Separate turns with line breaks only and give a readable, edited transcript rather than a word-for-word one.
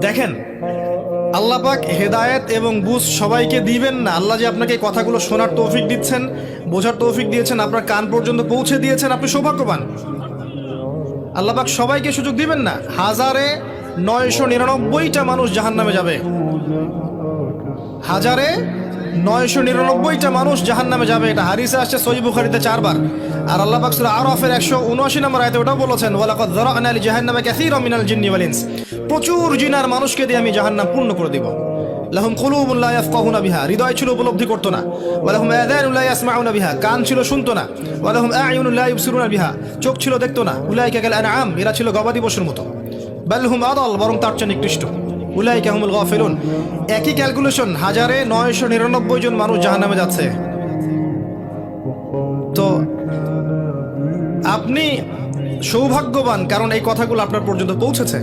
দেখেন, আল্লাহ পাক হেদায়েত এবং বুঝ সবাইকে দিবেন না। আল্লাহ যে আপনাকে এই কথাগুলো শোনার তৌফিক দিচ্ছেন, বোঝার তৌফিক দিয়েছেন, আপনার কান পর্যন্ত পৌঁছে দিয়েছেন, আপনি সৌভাগ্যবান। আল্লাহ পাক সবাইকে সুযোগ দিবেন না। 1999টা মানুষ জাহান্নামে যাবে, 1999টা মানুষ জাহান্নামে যাবে। এটা হাদিসে আসছে সহিহ বুখারীতে 4 বার। আর আল্লাহ পাক সূরা আরাফের 179 নম্বর আয়াতে ওটাও বলেছেন, ওয়ালাকাদ যারা'না লিজাহান্নামা কাসীরাম মিনাল জিন্নি ওয়াল ইনস। প্রচুর জিন আর মানুষকে দিয়ে আমি জাহান্নাম পূর্ণ করে দিব। লাহুম কুলুবুন লা ইয়াফকাহুনা বিহা, হৃদয় ছিল উপলব্ধি করতো না। ওয়া লাহুম আযানুন লা ইয়াসমাউনা বিহা, কান ছিল শুনতো না। ওয়া লাহুম আ'য়ুনুন লা ইবসিরুনা বিহা, চোখ ছিল দেখতো না। উলাইকা কাল আনআম, এরা ছিল গবাদি পশুর মতো। বাল হুম আদাল, বরং তার চেয়ে নিকৃষ্ট। উলাইকা হুমুল গাফিলুন। একই ক্যালকুলেশন, 1999 জন মানুষ জাহান্নামে যাচ্ছে। তো আপনি সৌভাগ্যবান, কারণ এই কথাগুলো আপনার পর্যন্ত পৌঁছেছে।